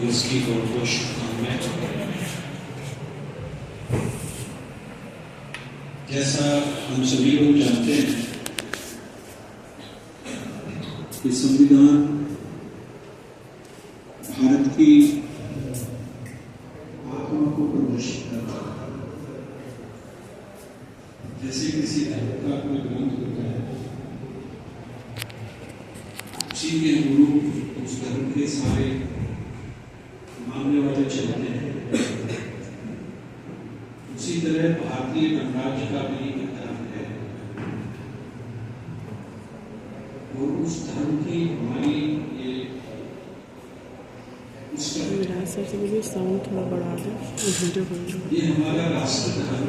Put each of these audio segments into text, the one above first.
दिवस की बहुत बहुत शुभकामनाएं। जैसा हम सभी लोग जानते हैं कि संविधान भारत की आत्मा को प्रदर्शित करता है। जैसे किसी धर्म का कोई ग्रंथ होता है, उसी के अनुरूप उस धर्म के सारे मानने वाले चलते हैं। उसी तरह भारतीय गणराज्य का भी एक धर्म है और उस धर्म की हमारी ये सर से मुझे साउंड थोड़ा बढ़ा दो, वीडियो बन रहा है। ये हमारा राष्ट्र धर्म,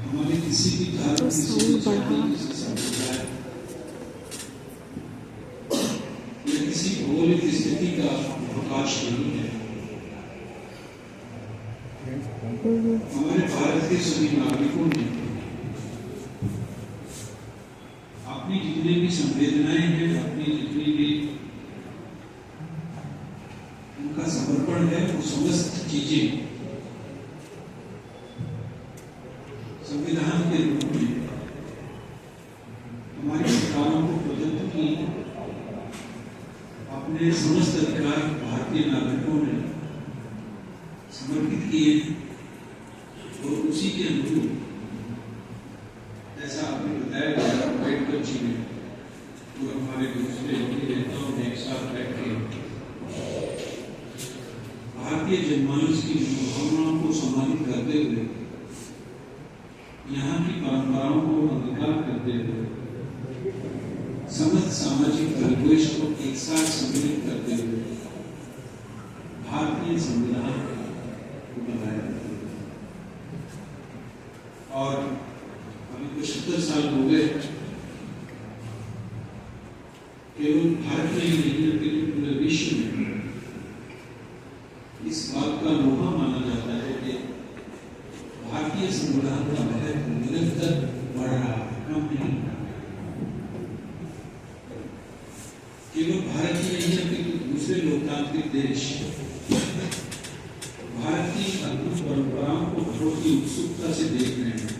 हमारे किसी भी धर्म तो साउंड बढ़ा या किसी भौगोलिक स्थिति का अवकाश नहीं है। हमारे भारत के सभी नागरिकों ने अपनी जितनी भी संवेदनाएं हैं, अपनी जितनी भी उनका समर्पण है, वो समस्त चीजें संविधान के रूप में हमारी सरकारों को प्रदत्त की। अपने समस्त अधिकार भारतीय नागरिकों ने समर्पित किए और उसी के अनुरूप ऐसा आपने बताया गया अम्बेडकर जी ने, जो हमारे दूसरे नेताओं ने एक साथ बैठ के भारतीय जनमानस की भावनाओं को सम्मानित करते हुए, यहाँ की परंपराओं को अंगीकार करते हुए, समस्त सामाजिक परिवेश को एक साथ सम्मिलित करते हुए भारतीय संविधान को बनाया। और अभी कुछ 70 साल हो गए, केवल भारत में ही नहीं बल्कि पूरे विश्व में इस बात का लोहा माना जाता है कि भारतीय संविधान का महत्व निरंतर बढ़ रहा है, कम नहीं हो रहा है। केवल भारत ही नहीं बल्कि दूसरे लोकतांत्रिक देश भारत की अद्भुत परंपराओं को बहुत ही उत्सुकता से देख रहे हैं।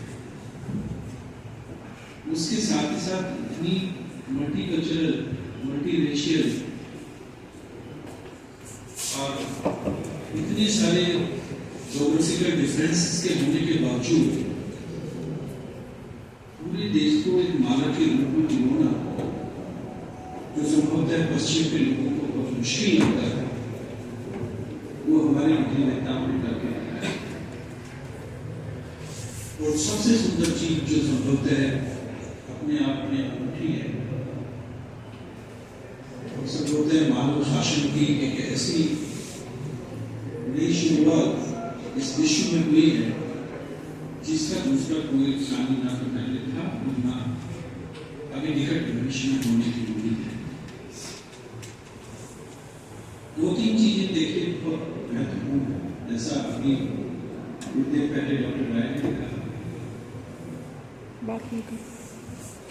उसके साथ ही साथ इतनी मल्टीकल्चरल, मल्टीरेशियल और इतने सारे ज्योग्राफिकल डिफरेंसेस के होने के बावजूद पूरे देश को एक माला के रूप में निभाना, जो संभवतः पश्चिम के लोगों को बहुत मुश्किल लगता है, वो हमारे नेताओं ने करके दिखाया। और सबसे सुंदर चीज जो संभवतः अपने आप में अनूठी है, और संभवतः मानव शासन की एक ऐसी नई शुरुआत इस विश्व में हुई है जिसका दूसरा कोई शामिल ना तो पहले था और ना अभी निकट भविष्य में होने की उम्मीद है। 2-3 चीजें देखिए बहुत महत्वपूर्ण है। जैसा अभी कुछ देर पहले डॉक्टर राय ने कहा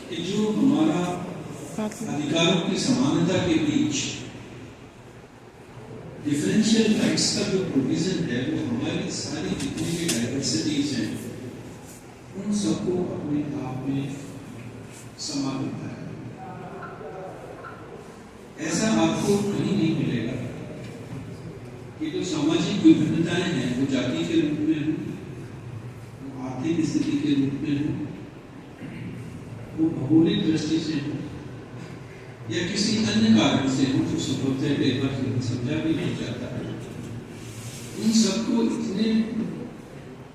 कि जो हमारा अधिकारों की समानता के बीच डिफरेंशियल राइट्स का जो प्रोविजन है, वो हमारी सारी जितनी भी डाइवर्सिटीज हैं उन सबको अपने आप में समा देता है। ऐसा आपको कहीं नहीं मिलेगा कि जो सामाजिक विभिन्नताएं हैं वो जाति के रूप में हो, वो आर्थिक स्थिति के रूप में हो, वो भौगोलिक दृष्टि से हो या किसी अन्य कारण से हो, जो संभवतः कई बार समझा भी नहीं जाता है। उन सबको इतने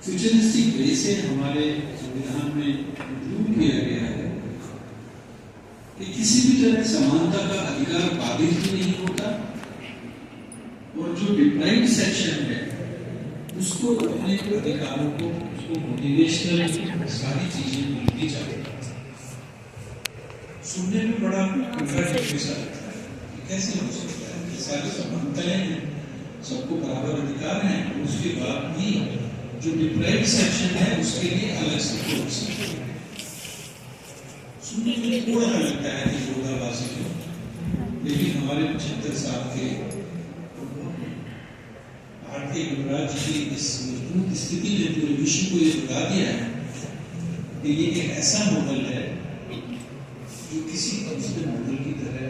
फ्यूचरिस्टिक वे से हमारे संविधान में इंक्लूड किया गया है कि किसी भी तरह समानता का अधिकार बाधित भी नहीं होता और जो डिप्राइव्ड सेक्शन है उसको अपने अधिकारों को, उसको मोटिवेशनल सारी चीजें मिलती जाती है। सुनने में बड़ा कैसा लगता है, कैसे हो सकता है कि सारी समानताएं हैं, सबको बराबर अधिकार हैं, उसके बाद भी जो डिप्राइव्ड सेक्शन है उसके लिए अलग से सुनने में थोड़ा लगता है कि विरोधाभासी लेकिन हमारे 75 साल के भारतीय गणराज्य की इस मजबूत स्थिति ने पूरे विश्व को ये बता दिया है कि ये एक ऐसा मॉडल है जो किसी दूसरे मॉडल की तरह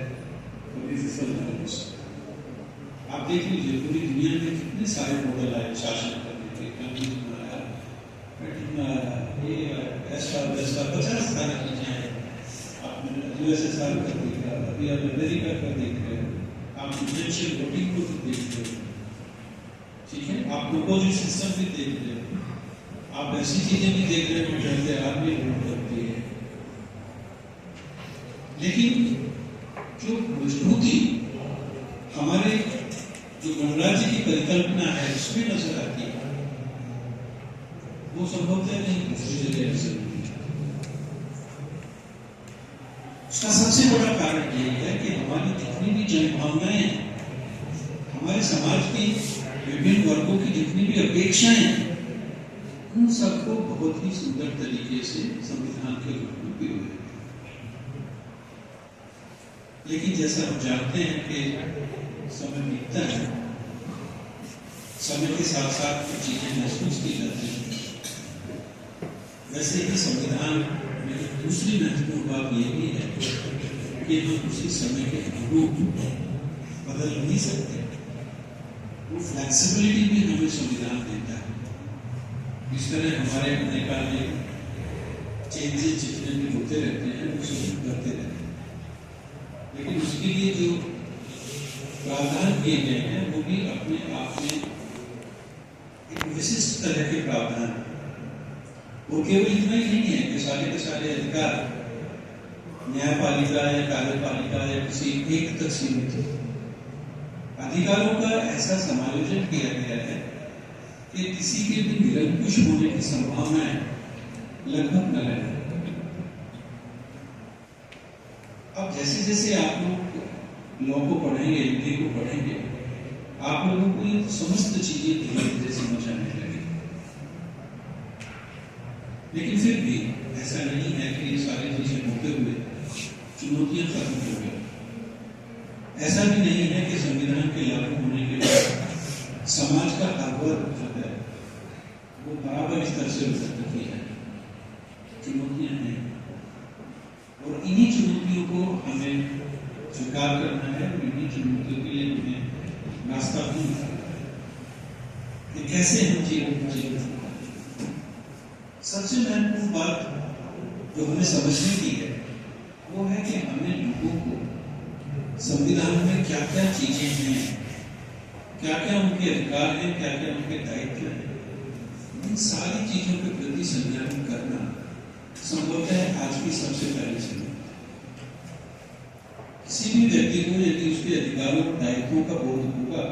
कभी विफल नहीं हो सकता। आप देख लीजिए पूरी दुनिया में कितने सारे मॉडल आए शासन करने के, कम्युनिज्म आया, ब्रिटेन आया, ये ऐसा वैसा 50 सारी चीजें हैं। आपने यूएसएसआर कर देखा, अभी आप अमेरिका का देख रहे हो, आप प्रेसिडेंशियल वोटिंग को भी देख रहे हो, ठीक है, आप प्रोपोजल सिस्टम भी देख रहे हो, आप ऐसी चीजें भी देख रहे हो जैसे आदमी वोट करती है। लेकिन जो मजबूती हमारे जो गणराज्य की परिकल्पना है उसमें नजर आती है, वो संभवतः नहीं दूसरी जगह नजर आती है। उसका सबसे बड़ा कारण यही है कि हमारी जितनी भी जन भावनाएं हैं, हमारे समाज की विभिन्न वर्गों की जितनी भी अपेक्षाएं हैं, उन सबको बहुत ही सुंदर तरीके से संविधान के रूप में पिरोया है। लेकिन जैसा हम जानते हैं कि समय बीतता है, समय के साथ साथ कुछ चीजें महसूस की जाती हैं। वैसे ही संविधान में दूसरी महत्वपूर्ण बात यह भी है कि हम उसी समय के अनुरूप बदल नहीं सकते। वो फ्लेक्सिबिलिटी भी हमें संविधान देता है। इस तरह हमारे अपने काल में चेंजेस जितने भी होते रहते हैं वो सब करते रहते हैं, लेकिन उसके लिए जो प्रावधान किए गए हैं वो भी अपने आप में एक विशिष्ट तरह के प्रावधान है। वो केवल इतना ही नहीं है कि सारे के सारे अधिकार न्यायपालिका या कार्यपालिका या किसी एक तक सीमित है। अधिकारों का ऐसा समायोजन किया गया है कि किसी के भी निरंकुश होने की संभावनाएं लगभग न रहे। अब जैसे जैसे आप लोग लॉ को पढ़ेंगे, हिंदी को पढ़ेंगे, आप लोगों को ये समस्त चीजें धीरे धीरे समझ आने लगेगी। लेकिन फिर भी ऐसा नहीं है कि ये सारी चीजें होते हुए चुनौतियां खत्म हो गई। ऐसा भी नहीं है कि संविधान के लागू होने के बाद समाज का हर वर्ग जो है वो बराबर स्तर से विकसित है। चुनौतियां हैं और इन्हीं चुनौतियों को हमें स्वीकार करना है और इन्हीं चुनौतियों के लिए हमें रास्ता ढूंढना है कि कैसे हम जीवन जीवन। सबसे महत्वपूर्ण बात जो हमें समझने की है वो है कि हमें लोगों को संविधान में क्या क्या चीजें हैं, क्या क्या उनके अधिकार हैं, क्या क्या उनके दायित्व हैं, इन सारी चीजों के प्रति संज्ञान करना संभवतः आज की सबसे पहली जरूरत है। किसी भी व्यक्ति को यदि उसके अधिकारों और दायित्वों का बोध होगा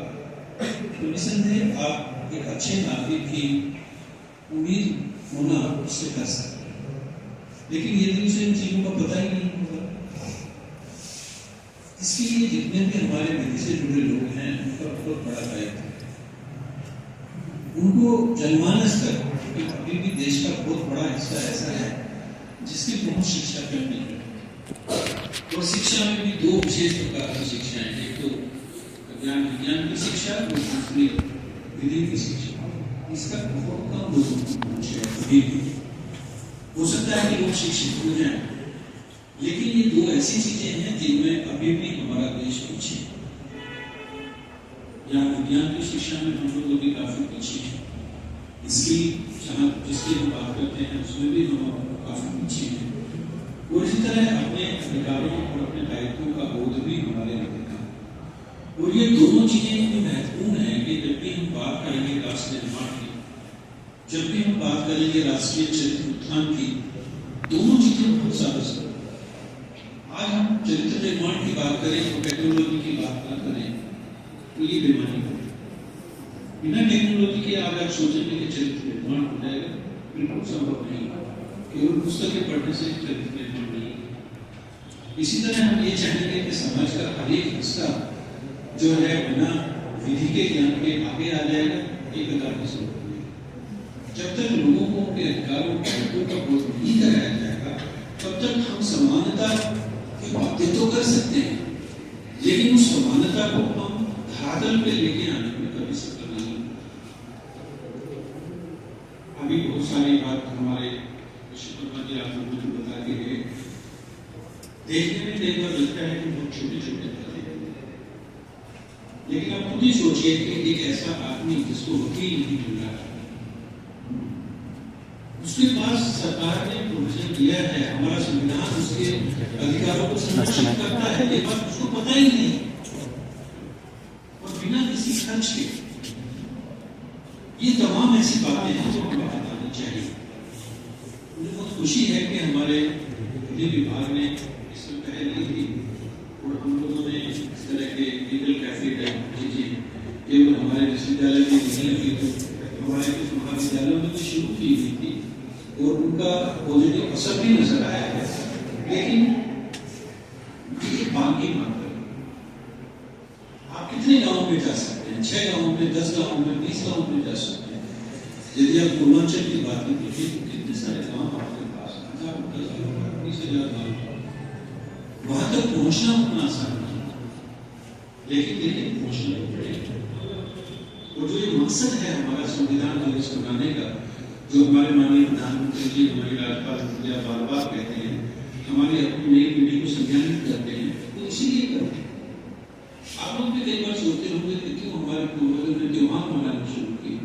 तो निसंदेह आप एक अच्छे नागरिक की उम्मीद होना उससे कर सकते हैं। लेकिन यदि उसे इन चीजों का पता ही नहीं होगा, इसके लिए जितने भी हमारे विधि से जुड़े लोग हैं उनका बहुत बड़ा दायित्व है। उनको जनमानस तक, क्योंकि अभी भी देश का बहुत बड़ा हिस्सा ऐसा है जिसकी पहुंच शिक्षा तक नहीं है। और शिक्षा में भी दो विशेष प्रकार की शिक्षा है, एक तो ज्ञान विज्ञान की शिक्षा और दूसरी विधि की शिक्षा। इसका बहुत कम लोगों को पहुंच है। कभी भी हो सकता है कि लोग शिक्षित हो जाएं, लेकिन ये दो ऐसी चीजें हैं जिनमें अभी भी हमारा देश पीछे है। या विज्ञान की शिक्षा में हम लोग अभी काफी पीछे हैं। इसकी जहाँ जिसकी हम बात करते हैं उसमें भी हम काफी पीछे हैं। और इसी तरह अपने अधिकारों और अपने दायित्वों का बोध भी हमारे अंदर का। और ये दोनों चीजें इतनी महत्वपूर्ण है कि जब भी हम बात करेंगे राष्ट्र निर्माण की, जब भी हम बात करेंगे राष्ट्रीय चरित्र उत्थान की, दोनों चीजें बहुत ज्यादा। आज हम चरित्र निर्माण की बात करें तो टेक्नोलॉजी की बात ना करें तो ये बेमानी है। बिना टेक्नोलॉजी के आज आप सोचेंगे कि चरित्र निर्माण हो जाएगा, बिल्कुल संभव नहीं। केवल पुस्तकें पढ़ने से चरित्र निर्माण नहीं। इसी तरह हम ये चाहेंगे कि समाज का हर एक हिस्सा जो है बिना विधि के ज्ञान के आगे आ जाएगा, एक प्रकार की संभव नहीं। जब तक लोगों को उनके अधिकारों का बोध नहीं कराया जाएगा तब तक हम समानता की बातें तो कर सकते हैं, लेकिन उस समानता को हम धरातल पे लेके आने में कभी सफल नहीं। अभी बहुत सारी बात हमारे जी आप लोगों को बता के गए, देखने में कई बार लगता है कि बहुत छोटे छोटे बातें हैं, लेकिन आप खुद ही सोचिए कि एक ऐसा आदमी जिसको वकील नहीं मिल रहा है, उसके पास सरकार ने प्रोविजन दिया है, हमारा संविधान उसके अधिकारों को संरक्षित करता है, ये बात उसको पता ही नहीं, और बिना किसी खर्च के। ये तमाम ऐसी बातें हैं जो हमें बतानी चाहिए। मुझे बहुत खुशी है कि हमारे विधि विभाग ने इसमें पहल की थी और हम लोगों ने इस तरह के लीगल कैफे टाइप चीजें केवल हमारे विश्वविद्यालय में नहीं लगी, तो हमारे कुछ महाविद्यालयों में भी शुरू की गई थी और उनका पॉजिटिव असर भी नजर आया है। लेकिन ये बाकी मात्र, आप कितने गाँव में जा सकते हैं? 6 गाँव में, 10 गाँव में, 20 गाँव में जा सकते हैं। यदि आप पूर्वांचल की बात कीजिए तो कितने सारे गाँव आपके पास, 20,000 गाँव, वहां तक पहुंचना उतना आसान नहीं, लेकिन पहुंचना पड़ेगा। और जो ये मकसद है हमारा संविधान दिवस मनाने का, जो हमारे माननीय प्रधानमंत्री जी, हमारी राज्यपाल महोदया बार बार कहते हैं, हमारी अपनी नई पीढ़ी को संज्ञानित करते हैं, तो इसीलिए करते हैं। आप लोग भी कई बार सोचते होंगे कि क्यों हमारे पूर्वजों ने त्योहार मनाना शुरू किया,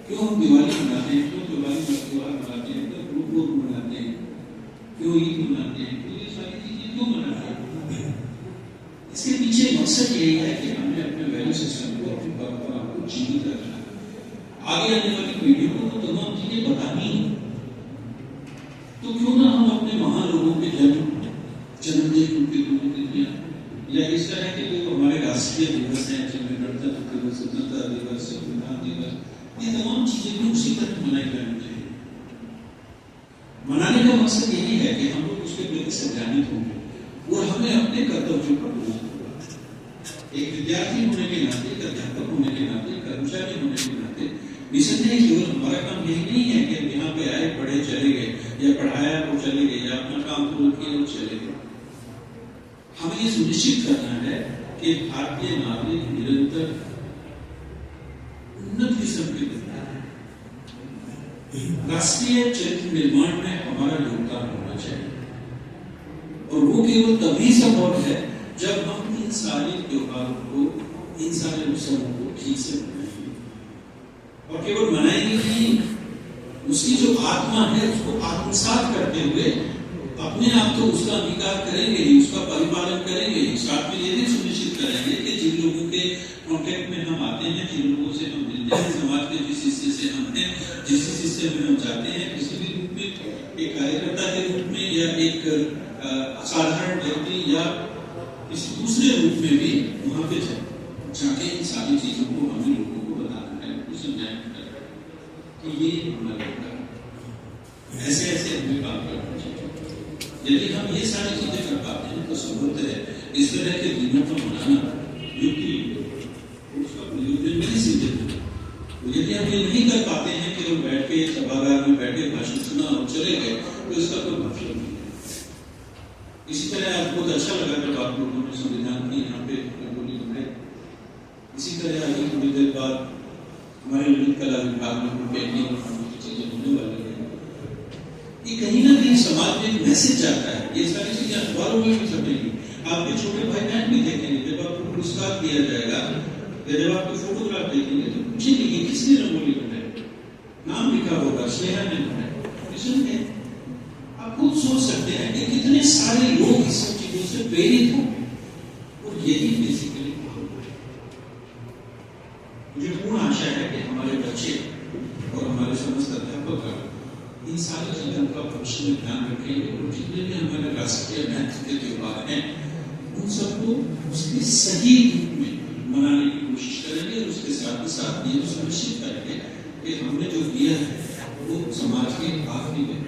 क्यों हम दिवाली मनाते हैं, क्यों दिवाली का त्योहार मनाते हैं, क्यों गुरु पूर्व मनाते हैं, क्यों ईद मनाते हैं, तो ये सारी चीजें क्यों मनाते हैं? इसके पीछे मकसद यही है कि हमने अपने वैल्यू सिस्टम को, अपनी परंपरा को जीवित रखना, आगे आने वाली पीढ़ियों को तो तमाम चीजें बतानी है। तो क्यों ना हम अपने महान लोगों के जन्मदिन, उनकी पुण्यतिथियां, या इस तरह के जो हमारे राष्ट्रीय दिवस हैं, जिनमें गणतंत्र दिवस, स्वतंत्रता दिवस, संविधान दिवस, ये तमाम चीजें भी उसी तरह मनाई जानी चाहिए। मनाने का मकसद यही है कि हम लोग उसके प्रति संज्ञानित होंगे और हमें अपने कर्तव्यों पर बोलना होगा। एक विद्यार्थी होने के नाते, एक अध्यापक होने के नाते, कर्मचारी होने के नाते, निसंदेह केवल हमारा काम यही नहीं है कि यहाँ पे आए, पढ़े, चले गए, या पढ़ाया और चले गए, या अपना काम पूरा किया और चले गए। हमें ये सुनिश्चित करना है कि भारतीय नागरिक निरंतर उन्नत किस्म के राष्ट्रीय चरित्र निर्माण में हमारा योगदान होना चाहिए, और वो केवल तभी संभव है जब हम इन सारे त्योहारों को, इन सारे उत्सवों को ठीक से मनाएंगे। और केवल मनाएंगे नहीं, उसकी जो आत्मा है उसको आत्मसात करते हुए अपने आप तो उसका अंगीकार करेंगे ही, उसका परिपालन करेंगे ही, साथ में ये भी सुनिश्चित करेंगे कि जिन लोगों के कॉन्टेक्ट में हम आते हैं, जिन लोगों से हम मिलते हैं, समाज के जिस हिस्से से हम हैं, जिस हिस्से में हम जाते हैं, किसी भी रूप में, एक कार्यकर्ता के रूप में या एक साधारण व्यक्ति या किसी दूसरे रूप में भी वहां पे जाके इन सारी चीजों को हमें लोगों को बताना है, उनको समझाना है कि ये हमारा ऐसे ऐसे हमें काम करना चाहिए। यदि हम ये सारी चीजें कर पाते हैं तो संभवत है इस तरह के दिनों को मनाना उसका प्रयोजन नहीं सिद्ध होगा। तो यदि हम ये नहीं कर पाते हैं कि हम बैठ के सभागार में बैठे भाषण सुना और चले गए, तो इसका कोई मतलब नहीं है। इसी तरह आपको बहुत अच्छा लगा जब आप लोगों ने संविधान की यहाँ पे रंगोली बनाई। इसी तरह आगे थोड़ी देर बाद हमारे ललित कला विभाग में पेंटिंग चीजें होने वाली है। ये कहीं ना कहीं समाज में एक मैसेज जाता है। ये सारी चीजें अखबारों में भी छपेंगी, आपके छोटे भाई बहन भी देखेंगे। जब आपको पुरस्कार दिया जाएगा या जब आपको फोटोग्राफ देखेंगे तो पूछेंगे कि किसने रंगोली बनाई, नाम लिखा होगा, स्नेहा ने बनाई। आप खुद सोच सकते हैं कि कितने सारे लोग इस सब चीजों से प्रेरित होंगे, और यही बेसिकली मुझे पूर्ण आशा है कि हमारे बच्चे और हमारे समस्त अध्यापक इन सारी चीजों का भविष्य में ध्यान रखेंगे, और जितने भी हमारे राष्ट्रीय महत्व के त्योहार हैं उन सबको उसके सही रूप में मनाने की कोशिश करेंगे, और उसके साथ ही साथ ये सुनिश्चित करेंगे कि हमने जो किया है वो समाज के आखिरी में